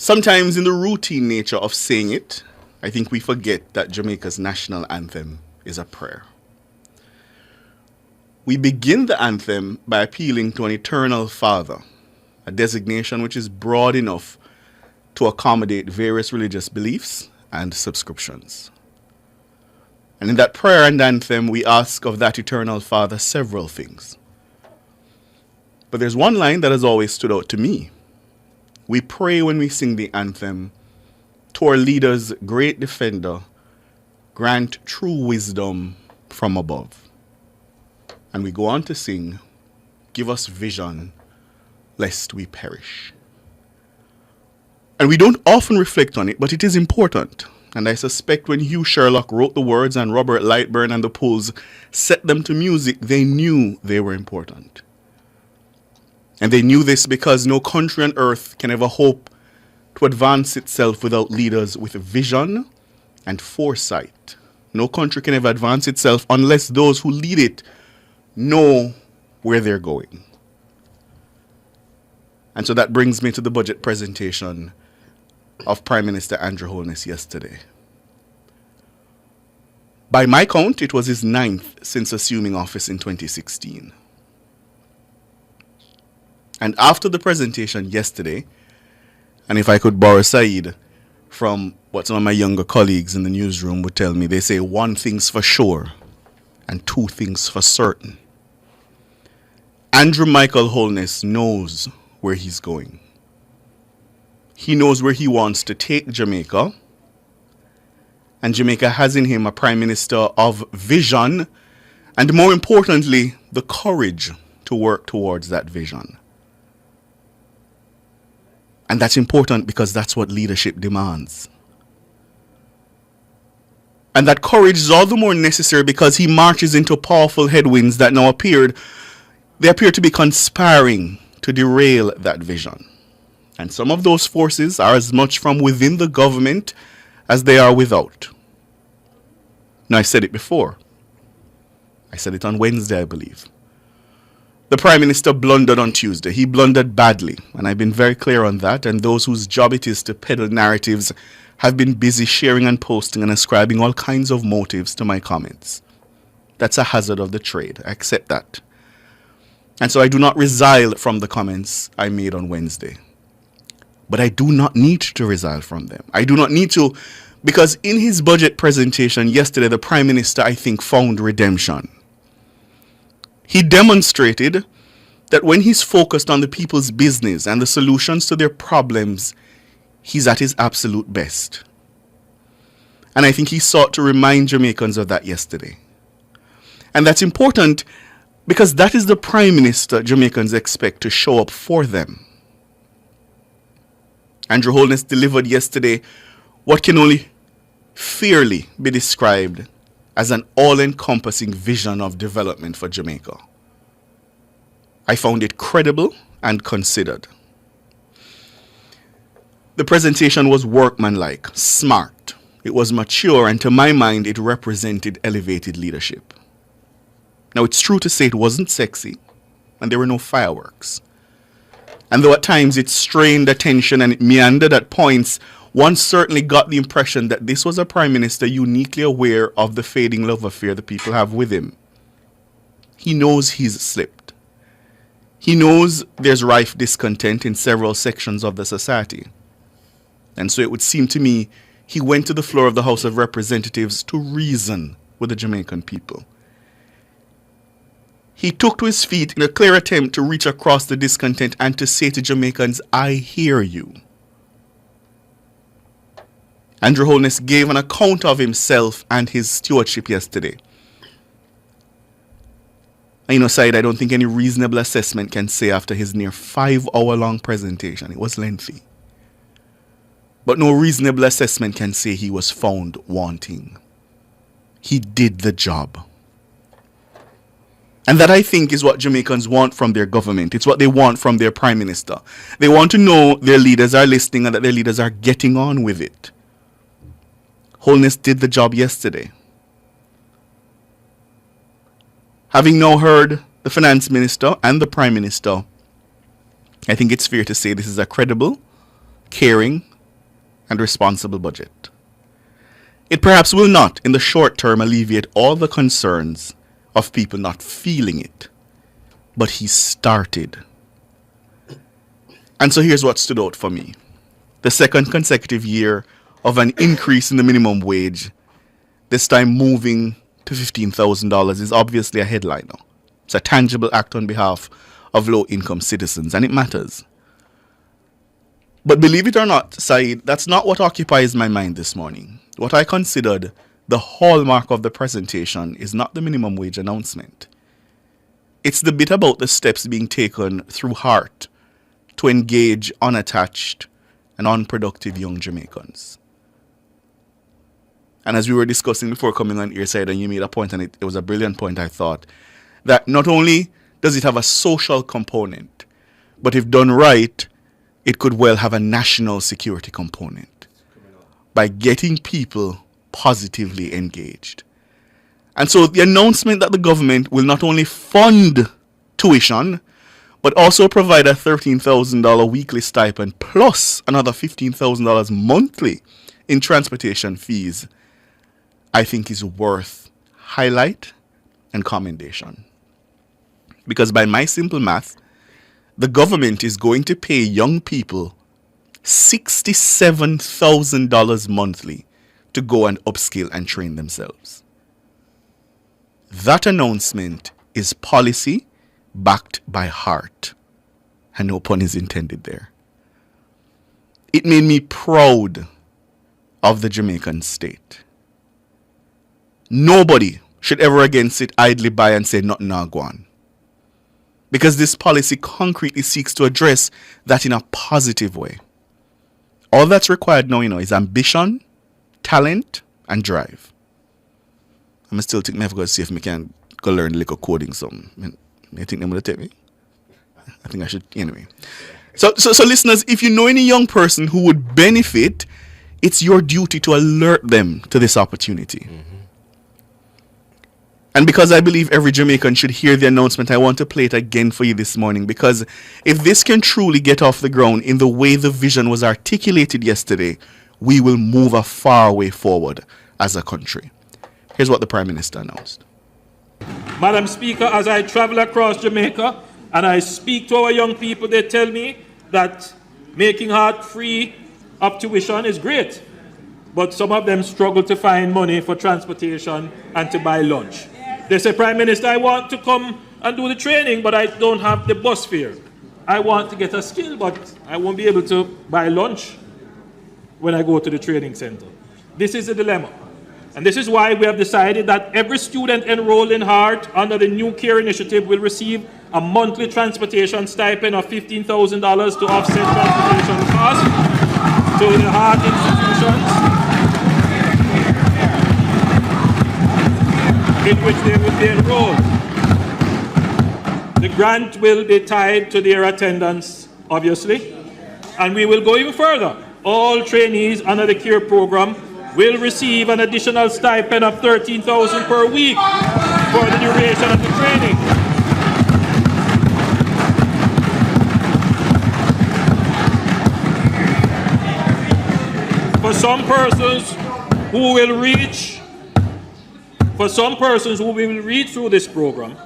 Sometimes in the routine nature of saying it, I think we forget that Jamaica's national anthem is a prayer. We begin the anthem by appealing to an eternal Father, a designation which is broad enough to accommodate various religious beliefs and subscriptions. And in that prayer and anthem, we ask of that eternal Father several things. But there's one line that has always stood out to me. We pray when we sing the anthem, to our leader's great defender, grant true wisdom from above. And we go on to sing, give us vision, lest we perish. And we don't often reflect on it, but it is important. And I suspect when Hugh Sherlock wrote the words and Robert Lightburn and the Pulls set them to music, they knew they were important. And they knew this because no country on earth can ever hope to advance itself without leaders with vision and foresight. No country can ever advance itself unless those who lead it know where they're going. And so that brings me to the budget presentation of Prime Minister Andrew Holness yesterday. By my count, it was his 9th since assuming office in 2016. And after the presentation yesterday, and if I could borrow Saeed from what some of my younger colleagues in the newsroom would tell me, they say one thing's for sure and two things for certain. Andrew Michael Holness knows where he's going. He knows where he wants to take Jamaica. And Jamaica has in him a Prime Minister of vision and, more importantly, the courage to work towards that vision. And that's important because that's what leadership demands. And that courage is all the more necessary because he marches into powerful headwinds that now appear to be conspiring to derail that vision. And some of those forces are as much from within the government as they are without. Now, I said it before. I said it on Wednesday, I believe. The Prime Minister blundered on Tuesday. He blundered badly, and I've been very clear on that, and those whose job it is to peddle narratives have been busy sharing and posting and ascribing all kinds of motives to my comments. That's a hazard of the trade. I accept that. And so I do not resile from the comments I made on Wednesday. But I do not need to resile from them. I do not need to, because in his budget presentation yesterday, the Prime Minister, I think, found redemption. He demonstrated that when he's focused on the people's business and the solutions to their problems, he's at his absolute best. And I think he sought to remind Jamaicans of that yesterday. And that's important because that is the Prime Minister Jamaicans expect to show up for them. Andrew Holness delivered yesterday what can only fairly be described as an all-encompassing vision of development for Jamaica. I found it credible and considered. The presentation was workmanlike, smart. It was mature, and to my mind, it represented elevated leadership. Now, it's true to say it wasn't sexy, and there were no fireworks. And though at times it strained attention and it meandered at points, one certainly got the impression that this was a Prime Minister uniquely aware of the fading love affair the people have with him. He knows he's slipped. He knows there's rife discontent in several sections of the society. And so it would seem to me he went to the floor of the House of Representatives to reason with the Jamaican people. He took to his feet in a clear attempt to reach across the discontent and to say to Jamaicans, I hear you. Andrew Holness gave an account of himself and his stewardship yesterday. And Said, I don't think any reasonable assessment can say after his near 5-hour-long presentation, it was lengthy. But no reasonable assessment can say he was found wanting. He did the job. And that, I think, is what Jamaicans want from their government. It's what they want from their Prime Minister. They want to know their leaders are listening and that their leaders are getting on with it. Holness did the job yesterday. Having now heard the Finance Minister and the Prime Minister, I think it's fair to say this is a credible, caring, and responsible budget. It perhaps will not, in the short term, alleviate all the concerns of people not feeling it, but he started. And so here's what stood out for me. The second consecutive year of an increase in the minimum wage, this time moving to $15,000, is obviously a headliner. It's a tangible act on behalf of low-income citizens, and it matters. But believe it or not, Saeed, that's not what occupies my mind this morning. What I considered the hallmark of the presentation is not the minimum wage announcement. It's the bit about the steps being taken through HEART to engage unattached and unproductive young Jamaicans. And as we were discussing before coming on your side, and you made a point, and it was a brilliant point, I thought, that not only does it have a social component, but if done right, it could well have a national security component by getting people positively engaged. And so the announcement that the government will not only fund tuition, but also provide a $13,000 weekly stipend plus another $15,000 monthly in transportation fees, I think is worth highlight and commendation. Because by my simple math, the government is going to pay young people $67,000 monthly to go and upskill and train themselves. That announcement is policy backed by HEART, and no pun is intended there. It made me proud of the Jamaican state. Nobody should ever again sit idly by and say nothing now go on. Because this policy concretely seeks to address that in a positive way. All that's required now, is ambition, talent, and drive. I'm still think I have to go see if I can go learn a little coding something. I think they're going to take me. I think I should, anyway. So listeners, if you know any young person who would benefit, it's your duty to alert them to this opportunity. Mm-hmm. And because I believe every Jamaican should hear the announcement, I want to play it again for you this morning. Because if this can truly get off the ground in the way the vision was articulated yesterday, we will move a far way forward as a country. Here's what the Prime Minister announced. Madam Speaker, as I travel across Jamaica and I speak to our young people, they tell me that making HEART free of tuition is great. But some of them struggle to find money for transportation and to buy lunch. They say, Prime Minister, I want to come and do the training, but I don't have the bus fare. I want to get a skill, but I won't be able to buy lunch when I go to the training center. This is a dilemma. And this is why we have decided that every student enrolled in HEART under the new CARE initiative will receive a monthly transportation stipend of $15,000 to offset transportation costs to the HEART institutions in which they will be enrolled. The grant will be tied to their attendance, obviously, and we will go even further. All trainees under the CARE program will receive an additional stipend of $13,000 per week for the duration of the training. For some persons who will reach through this program,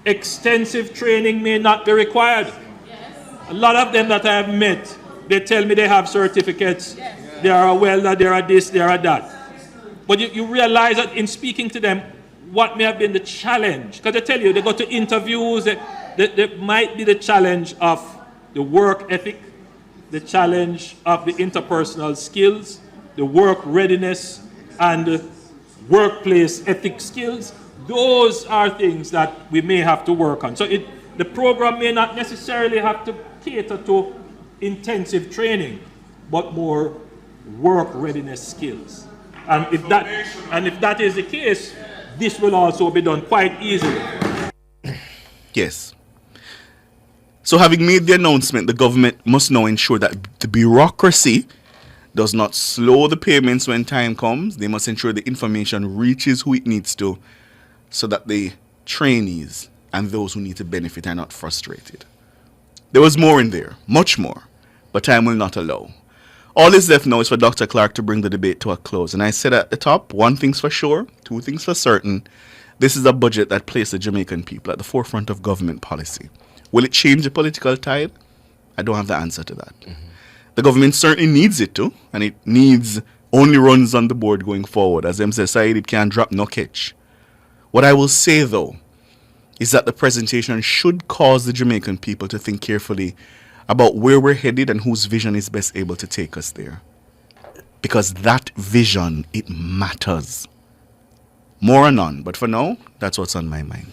extensive training may not be required. A lot of them that I have met, they tell me they have certificates. They are a welder, they are this, they are that. But you realize that in speaking to them, what may have been the challenge? Because I tell you, they go to interviews, there might be the challenge of the work ethic, the challenge of the interpersonal skills, the work readiness, and the workplace ethic skills. Those are things that we may have to work on. So the program may not necessarily have to cater to intensive training, but more work readiness skills. And if that is the case, this will also be done quite easily. Yes. So having made the announcement, the government must now ensure that the bureaucracy does not slow the payments when time comes. They must ensure the information reaches who it needs to, so that the trainees and those who need to benefit are not frustrated. There was more in there, much more. but time will not allow. All is left now is for Dr. Clark to bring the debate to a close. And I said at the top, one thing's for sure, two things for certain. This is a budget that places the Jamaican people at the forefront of government policy. Will it change the political tide? I don't have the answer to that. The government certainly needs it to, and it needs only runs on the board going forward. As them say, side, it can't drop no catch. What I will say, though, is that the presentation should cause the Jamaican people to think carefully about where we're headed and whose vision is best able to take us there. Because that vision, it matters. More or none, but for now, that's what's on my mind.